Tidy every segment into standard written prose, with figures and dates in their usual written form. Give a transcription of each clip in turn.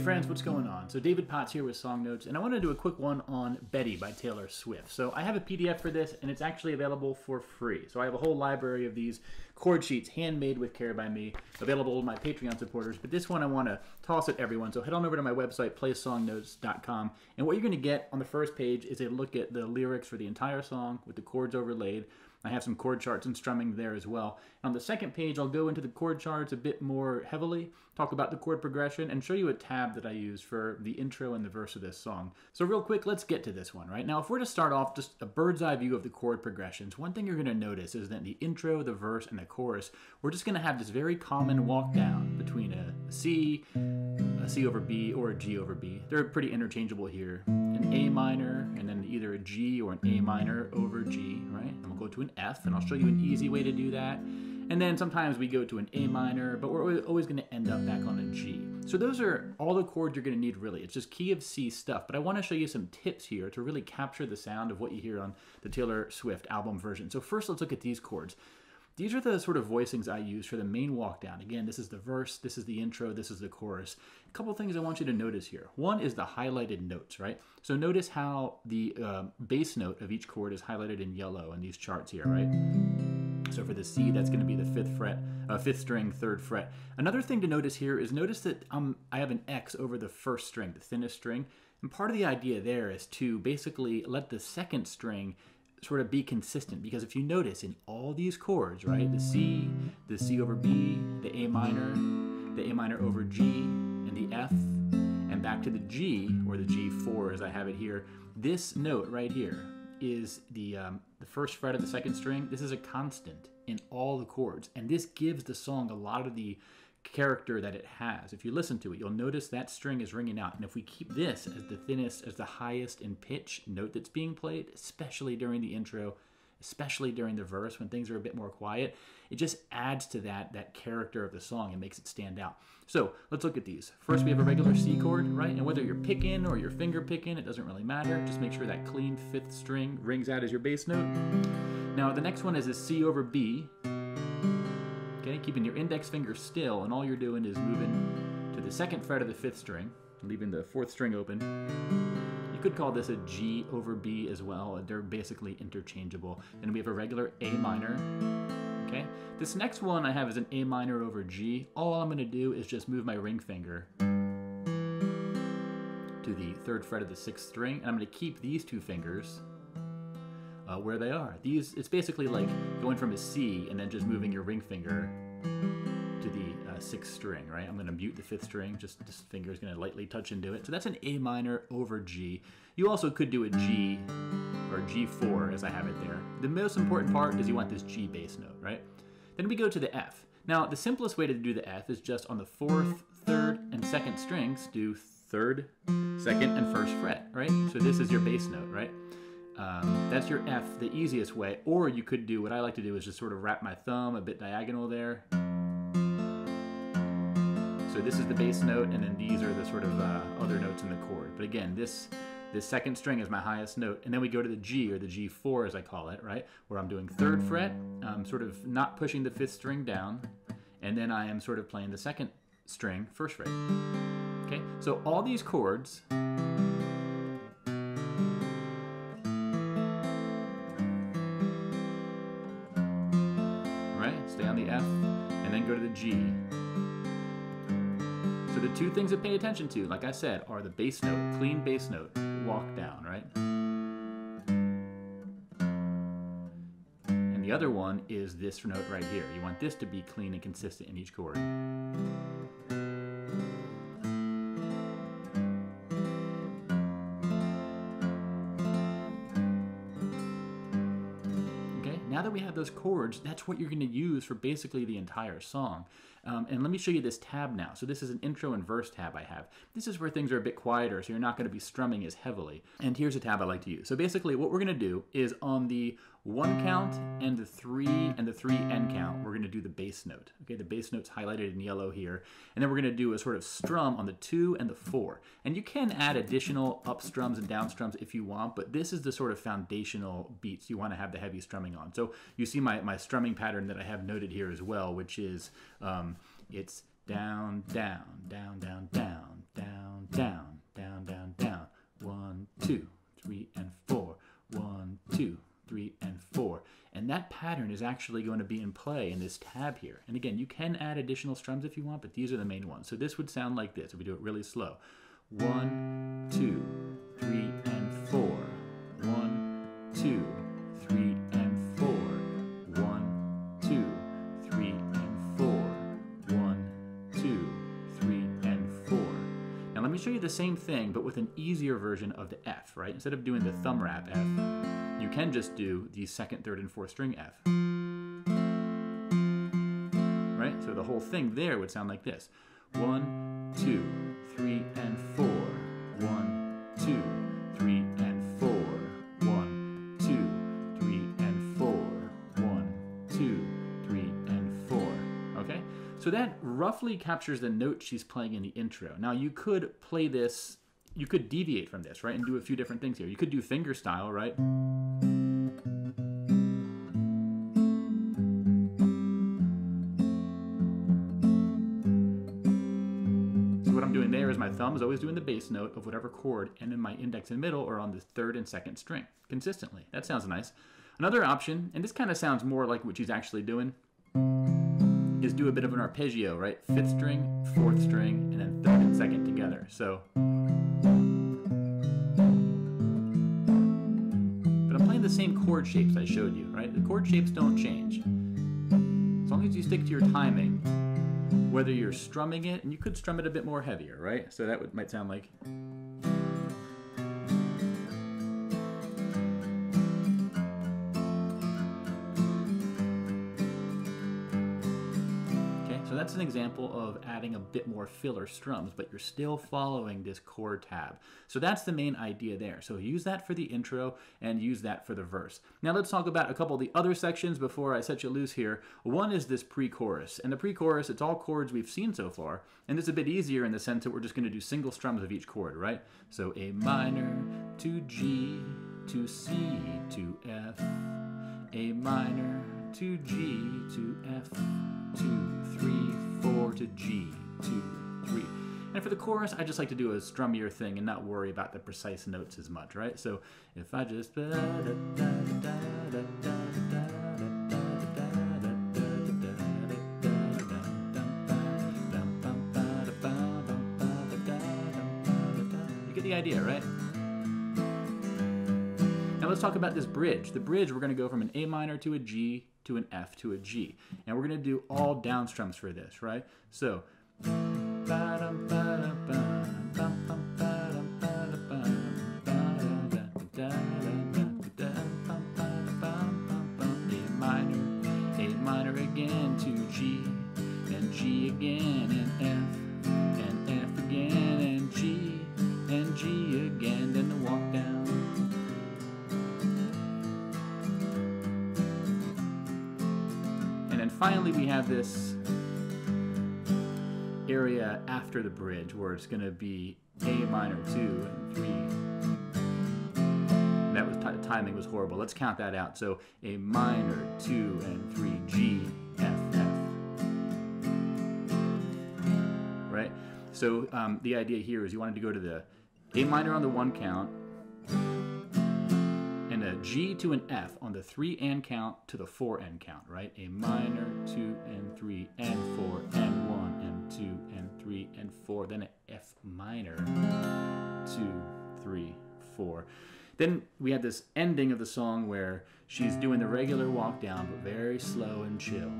friends, what's going on? So David Potts here with Song Notes, and I want to do a quick one on Betty by Taylor Swift. So I have a PDF for this, and it's actually available for free. So I have a whole library of these chord sheets, handmade with care by me, available to my Patreon supporters. But this one I want to toss at everyone. So head on over to my website, playsongnotes.com, and what you're going to get on the first page is a look at the lyrics for the entire song with the chords overlaid. I have some chord charts and strumming there as well. And on the second page, I'll go into the chord charts a bit more heavily, talk about the chord progression, and show you a tab that I use for the intro and the verse of this song. So real quick, let's get to this one, right? Now, if we're to start off just a bird's eye view of the chord progressions, one thing you're going to notice is that the intro, the verse, and the chorus, we're just going to have this very common walk down between a C over B, or a G over B. They're pretty interchangeable here. An A minor, and then either a G or an A minor over G, right? And we'll go to an F, and I'll show you an easy way to do that. And then sometimes we go to an A minor, but we're always going to end up back on a G. So those are all the chords you're going to need, really. It's just key of C stuff. But I want to show you some tips here to really capture the sound of what you hear on the Taylor Swift album version. So first, let's look at these chords. These are the sort of voicings I use for the main walk down. Again, this is the verse, this is the intro, this is the chorus. A couple things I want you to notice here. One is the highlighted notes, right? So notice how the bass note of each chord is highlighted in yellow in these charts here, right? So for the C, that's going to be the fifth string, third fret. Another thing to notice here is notice that I have an X over the first string, the thinnest string. And part of the idea there is to basically let the second string sort of be consistent, because if you notice in all these chords, right, the C over B, the A minor over G, and the F, and back to the G, or the G4 as I have it here, this note right here is the first fret of the second string. This is a constant in all the chords, and this gives the song a lot of the character that it has. If you listen to it, you'll notice that string is ringing out. And if we keep this as the thinnest, as the highest in pitch note that's being played, especially during the intro, especially during the verse when things are a bit more quiet, it just adds to that character of the song and makes it stand out. So let's look at these. First, we have a regular C chord, right? And whether you're picking or you're finger picking, it doesn't really matter. Just make sure that clean fifth string rings out as your bass note. Now, the next one is a C over B. Okay, keeping your index finger still, and all you're doing is moving to the second fret of the fifth string, leaving the fourth string open. You could call this a G over B as well. They're basically interchangeable. Then we have a regular A minor. Okay, this next one I have is an A minor over G. All I'm going to do is just move my ring finger to the third fret of the sixth string, and I'm going to keep these two fingers where they are. It's basically like going from a C and then just moving your ring finger to the sixth string, right? I'm going to mute the fifth string, just this finger is going to lightly touch into it. So that's an A minor over G. You also could do a G or a G4 as I have it there. The most important part is you want this G bass note, right? Then we go to the F. Now, the simplest way to do the F is just on the fourth, third, and second strings, do third, second, and first fret, right? So this is your bass note, right? That's your F, the easiest way. Or you could do, what I like to do is just sort of wrap my thumb a bit diagonal there. So this is the bass note, and then these are the sort of other notes in the chord. But again, this second string is my highest note. And then we go to the G, or the G4 as I call it, right? Where I'm doing third fret, I'm sort of not pushing the fifth string down, and then I am sort of playing the second string, first fret. Okay, so all these chords, stay on the F, and then go to the G. So the two things to pay attention to, like I said, are the bass note, clean bass note, walk down, right? And the other one is this note right here. You want this to be clean and consistent in each chord. Now that we have those chords, that's what you're going to use for basically the entire song. And let me show you this tab now. So this is an intro and verse tab I have. This is where things are a bit quieter, so you're not going to be strumming as heavily. And here's a tab I like to use. So basically what we're going to do is on the 1 count and the 3 and the 3 end count, we're going to do the bass note. Okay, the bass note's highlighted in yellow here. And then we're going to do a sort of strum on the 2 and the 4. And you can add additional up strums and down strums if you want, but this is the sort of foundational beats you want to have the heavy strumming on. So you see my strumming pattern that I have noted here as well, which is it's down, down, down, down, down, down, down, down, down, down. 1, 2, 3, and 4. 1, 2, 3, and 4. And that pattern is actually going to be in play in this tab here. And again, you can add additional strums if you want, but these are the main ones. So this would sound like this if we do it really slow. 1, 2, 3, and 4. 1, 2, 3, and 4. 1, 2, 3, and 4. 1, 2, 3, and 4. Now let me show you the same thing, but with an easier version of the F, right? Instead of doing the thumb wrap F, you can just do the second, third, and fourth string F. Right? So the whole thing there would sound like this. 1, 2, 3, and 4. 1, 2, 3, and 4. 1, 2, 3, and 4. 1, 2, 3, and 4. Okay? So that roughly captures the note she's playing in the intro. Now you could play this, you could deviate from this, right? And do a few different things here. You could do finger style, right? There is my thumb is always doing the bass note of whatever chord, and then my index and middle are on the third and second string consistently. That sounds nice. Another option, and this kind of sounds more like what she's actually doing, is do a bit of an arpeggio, right? Fifth string, fourth string, and then third and second together. So, but I'm playing the same chord shapes I showed you, right? The chord shapes don't change. As long as you stick to your timing, whether you're strumming it, and you could strum it a bit more heavier, right? So that might sound like... So that's an example of adding a bit more filler strums, but you're still following this chord tab. So that's the main idea there. So use that for the intro and use that for the verse. Now let's talk about a couple of the other sections before I set you loose here. One is this pre-chorus. And the pre-chorus, it's all chords we've seen so far. And it's a bit easier in the sense that we're just going to do single strums of each chord, right? So A minor to G to C to F. A minor to G to F. 2, 3, 4 to G, 2, 3. And for the chorus, I just like to do a strummier thing and not worry about the precise notes as much, right? So if I just... You get the idea, right? Now let's talk about this bridge. The bridge, we're going to go from an A minor to a G to an F to a G. And we're going to do all down strums for this, right? So, A minor again to G, and G again, and F again, and G again, then the walk down. Finally, we have this area after the bridge where it's going to be A minor 2 and 3. That was the timing was horrible. Let's count that out. So A minor 2 and 3, G, F, F. Right? So the idea here is you wanted to go to the A minor on the 1 count, and a G to an F on the 3 and count to the 4 and count, right? A minor, 2 and 3 and 4 and 1 and 2 and 3 and 4. Then an F minor, 2, 3, 4. Then we had this ending of the song where she's doing the regular walk down, but very slow and chill,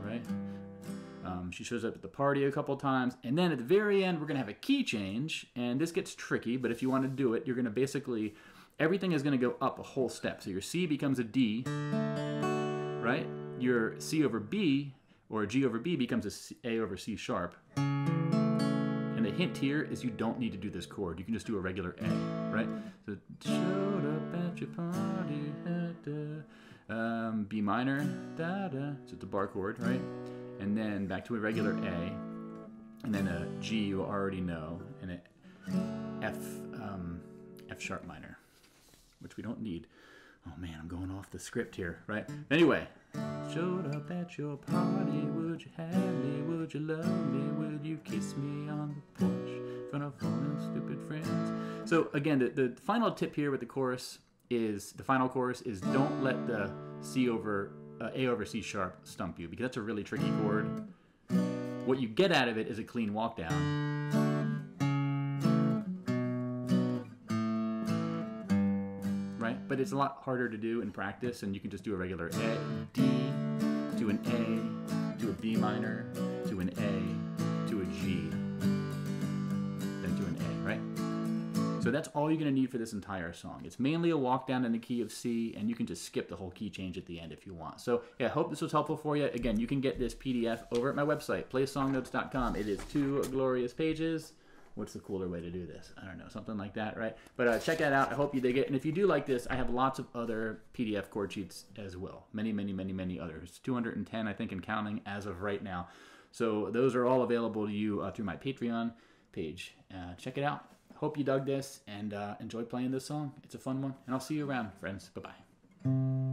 right? She shows up at the party a couple times, and then at the very end, we're going to have a key change, and this gets tricky, but if you want to do it, you're going to basically... Everything is going to go up a whole step. So your C becomes a D, right? Your C over B, or G over B, becomes a A over C sharp. And the hint here is you don't need to do this chord. You can just do a regular A, right? So, showed up at your party, B minor, da-da. So it's a bar chord, right? And then back to a regular A. And then a G you already know. And an F sharp minor, which we don't need. Oh man, I'm going off the script here, right? Anyway, showed up at your party, would you have me, would you love me, would you kiss me on the porch fun of fun, stupid friends. So again, the final tip here with the chorus is, the final chorus is, don't let the A over C sharp stump you, because that's a really tricky chord. What you get out of it is a clean walk down. Right? But it's a lot harder to do in practice, and you can just do a regular A, D, to an A, to a B minor, to an A, to a G, then to an A, right? So that's all you're going to need for this entire song. It's mainly a walk down in the key of C, and you can just skip the whole key change at the end if you want. So yeah, I hope this was helpful for you. Again, you can get this PDF over at my website, playsongnotes.com. It is 2 glorious pages. What's the cooler way to do this? I don't know, something like that, right? But check that out. I hope you dig it. And if you do like this, I have lots of other PDF chord sheets as well. Many, many, many, many others. 210, I think, and counting as of right now. So those are all available to you through my Patreon page. Check it out. Hope you dug this and enjoy playing this song. It's a fun one. And I'll see you around, friends. Bye-bye.